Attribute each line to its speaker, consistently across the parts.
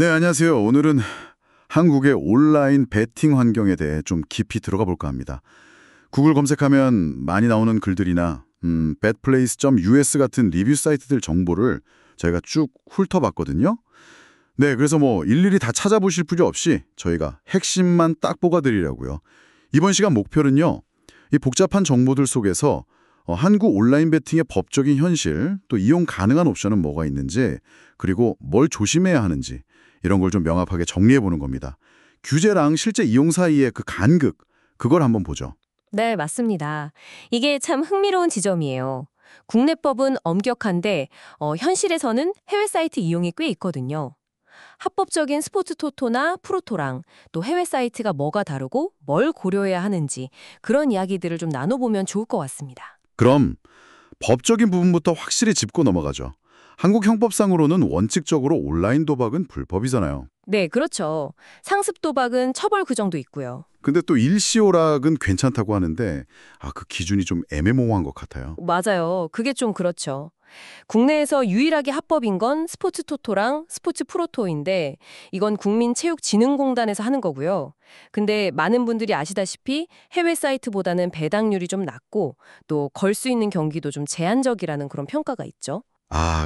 Speaker 1: 네, 안녕하세요. 오늘은 한국의 온라인 베팅 환경에 대해 좀 깊이 들어가 볼까 합니다. 구글 검색하면 많이 나오는 글들이나 betplace.us 같은 리뷰 사이트들 정보를 저희가 쭉 훑어봤거든요. 네, 그래서 뭐 일일이 다 찾아보실 필요 없이 저희가 핵심만 딱 뽑아드리려고요. 이번 시간 목표는요. 이 복잡한 정보들 속에서 한국 온라인 베팅의 법적인 현실, 또 이용 가능한 옵션은 뭐가 있는지, 그리고 뭘 조심해야 하는지 이런 걸 좀 명확하게 정리해 보는 겁니다. 규제랑 실제 이용 사이의 그 간극, 그걸 한번 보죠.
Speaker 2: 네, 맞습니다. 이게 참 흥미로운 지점이에요. 국내법은 엄격한데 현실에서는 해외 사이트 이용이 꽤 있거든요. 합법적인 스포츠 토토나 프로토랑 또 해외 사이트가 뭐가 다르고 뭘 고려해야 하는지 그런 이야기들을 좀 나눠보면 좋을 것 같습니다.
Speaker 1: 그럼 법적인 부분부터 확실히 짚고 넘어가죠. 한국 형법상으로는 원칙적으로 온라인 도박은 불법이잖아요.
Speaker 2: 네, 그렇죠. 상습 도박은 처벌 규정도 있고요.
Speaker 1: 근데 또 일시오락은 괜찮다고 하는데 그 기준이 좀 애매모호한 것 같아요.
Speaker 2: 맞아요. 그게 좀 그렇죠. 국내에서 유일하게 합법인 건 스포츠 토토랑 스포츠 프로토인데 이건 국민체육진흥공단에서 하는 거고요. 근데 많은 분들이 아시다시피 해외 사이트보다는 배당률이 좀 낮고 또 걸 수 있는 경기도 좀 제한적이라는 그런 평가가 있죠.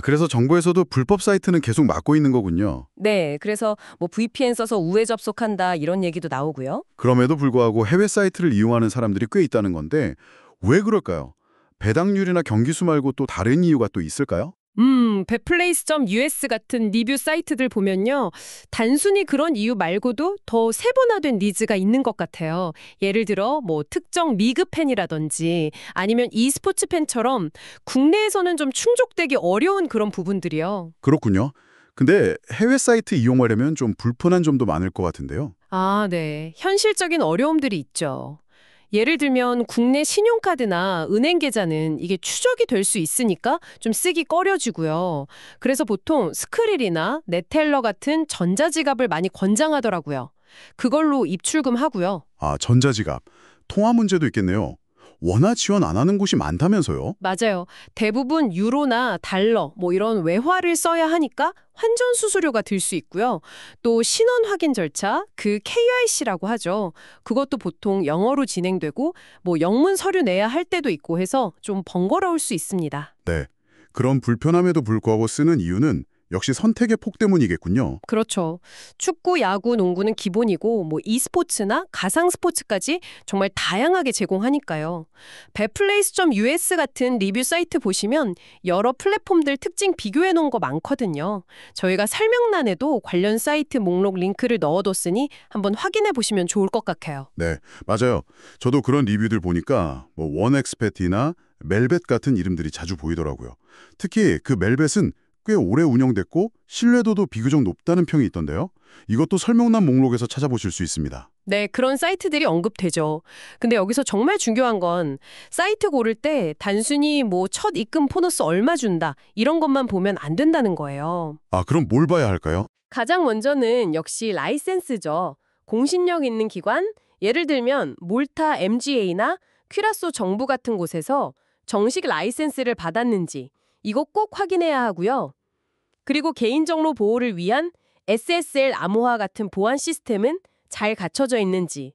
Speaker 1: 그래서 정부에서도 불법 사이트는 계속 막고 있는 거군요.
Speaker 2: 네, 그래서 뭐 VPN 써서 우회 접속한다 이런 얘기도 나오고요.
Speaker 1: 그럼에도 불구하고 해외 사이트를 이용하는 사람들이 꽤 있다는 건데 왜 그럴까요? 배당률이나 경기수 말고 또 다른 이유가 또 있을까요?
Speaker 3: betplace.us 같은 리뷰 사이트들 보면요. 단순히 그런 이유 말고도 더 세분화된 니즈가 있는 것 같아요. 예를 들어 뭐 특정 리그 팬이라든지 아니면 e스포츠 팬처럼 국내에서는 좀 충족되기 어려운 그런 부분들이요.
Speaker 1: 그렇군요. 근데 해외 사이트 이용하려면 좀 불편한 점도 많을 것 같은데요.
Speaker 3: 아, 네. 현실적인 어려움들이 있죠. 예를 들면 국내 신용카드나 은행 계좌는 이게 추적이 될 수 있으니까 좀 쓰기 꺼려지고요. 그래서 보통 스크릴이나 네텔러 같은 전자지갑을 많이 권장하더라고요. 그걸로 입출금 하고요.
Speaker 1: 전자지갑. 통화 문제도 있겠네요. 원화 지원 안 하는 곳이 많다면서요?
Speaker 3: 맞아요. 대부분 유로나 달러 뭐 이런 외화를 써야 하니까 환전 수수료가 들 수 있고요. 또 신원 확인 절차, 그 KYC라고 하죠. 그것도 보통 영어로 진행되고 뭐 영문 서류 내야 할 때도 있고 해서 좀 번거로울 수 있습니다.
Speaker 1: 네. 그런 불편함에도 불구하고 쓰는 이유는 역시 선택의 폭 때문이겠군요.
Speaker 3: 그렇죠. 축구, 야구, 농구는 기본이고 뭐 e스포츠나 가상 스포츠까지 정말 다양하게 제공하니까요. betplace.us 같은 리뷰 사이트 보시면 여러 플랫폼들 특징 비교해 놓은 거 많거든요. 저희가 설명란에도 관련 사이트 목록 링크를 넣어뒀으니 한번 확인해 보시면 좋을 것 같아요.
Speaker 1: 네, 맞아요. 저도 그런 리뷰들 보니까 뭐 원엑스펫이나 멜벳 같은 이름들이 자주 보이더라고요. 특히 그 멜벳은 꽤 오래 운영됐고 신뢰도도 비교적 높다는 평이 있던데요. 이것도 설명란 목록에서 찾아보실 수 있습니다.
Speaker 3: 네, 그런 사이트들이 언급되죠. 근데 여기서 정말 중요한 건 사이트 고를 때 단순히 뭐 첫 입금 보너스 얼마 준다 이런 것만 보면 안 된다는 거예요.
Speaker 1: 그럼 뭘 봐야 할까요?
Speaker 2: 가장 먼저는 역시 라이센스죠. 공신력 있는 기관, 예를 들면 몰타 MGA나 큐라소 정부 같은 곳에서 정식 라이센스를 받았는지 이거 꼭 확인해야 하고요. 그리고 개인정보 보호를 위한 SSL 암호화 같은 보안 시스템은 잘 갖춰져 있는지,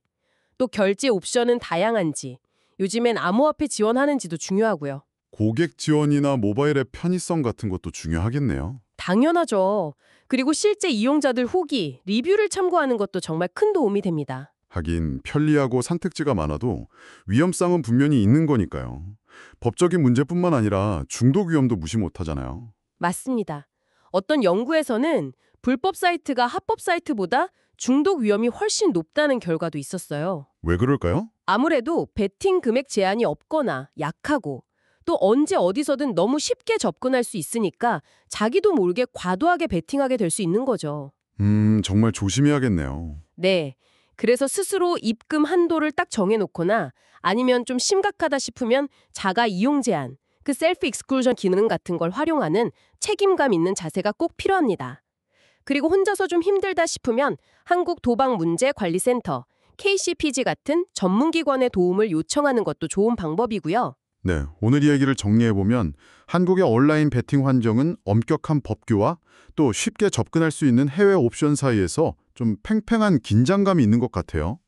Speaker 2: 또 결제 옵션은 다양한지, 요즘엔 암호화폐 지원하는지도 중요하고요.
Speaker 1: 고객 지원이나 모바일 앱 편의성 같은 것도 중요하겠네요.
Speaker 2: 당연하죠. 그리고 실제 이용자들 후기, 리뷰를 참고하는 것도 정말 큰 도움이 됩니다.
Speaker 1: 하긴 편리하고 선택지가 많아도 위험성은 분명히 있는 거니까요. 법적인 문제뿐만 아니라 중독 위험도 무시 못하잖아요.
Speaker 2: 맞습니다. 어떤 연구에서는 불법 사이트가 합법 사이트보다 중독 위험이 훨씬 높다는 결과도 있었어요.
Speaker 1: 왜 그럴까요?
Speaker 2: 아무래도 베팅 금액 제한이 없거나 약하고 또 언제 어디서든 너무 쉽게 접근할 수 있으니까 자기도 모르게 과도하게 베팅하게 될 수 있는 거죠.
Speaker 1: 정말 조심해야겠네요.
Speaker 2: 네. 그래서 스스로 입금 한도를 딱 정해놓거나 아니면 좀 심각하다 싶으면 자가 이용 제한, 그 셀프 익스클루전 기능 같은 걸 활용하는 책임감 있는 자세가 꼭 필요합니다. 그리고 혼자서 좀 힘들다 싶으면 한국도박문제관리센터, KCPG 같은 전문기관의 도움을 요청하는 것도 좋은 방법이고요.
Speaker 1: 네, 오늘 이야기를 정리해보면 한국의 온라인 베팅 환경은 엄격한 법규와 또 쉽게 접근할 수 있는 해외 옵션 사이에서 좀 팽팽한 긴장감이 있는 것 같아요.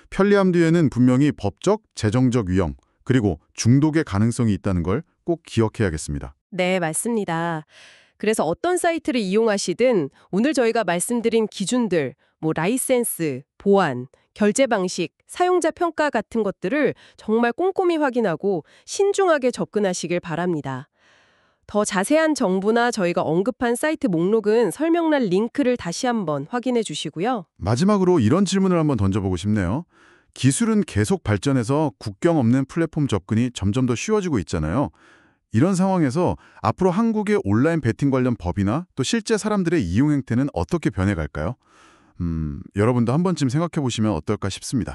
Speaker 1: 편리함 뒤에는 분명히 법적, 재정적 위험, 그리고 중독의 가능성이 있다는 걸 꼭 기억해야겠습니다.
Speaker 2: 네, 맞습니다. 그래서 어떤 사이트를 이용하시든 오늘 저희가 말씀드린 기준들, 라이센스, 보안, 결제 방식, 사용자 평가 같은 것들을 정말 꼼꼼히 확인하고 신중하게 접근하시길 바랍니다. 더 자세한 정보나 저희가 언급한 사이트 목록은 설명란 링크를 다시 한번 확인해 주시고요.
Speaker 1: 마지막으로 이런 질문을 한번 던져보고 싶네요. 기술은 계속 발전해서 국경 없는 플랫폼 접근이 점점 더 쉬워지고 있잖아요. 이런 상황에서 앞으로 한국의 온라인 베팅 관련 법이나 또 실제 사람들의 이용 행태는 어떻게 변해갈까요? 여러분도 한 번쯤 생각해 보시면 어떨까 싶습니다.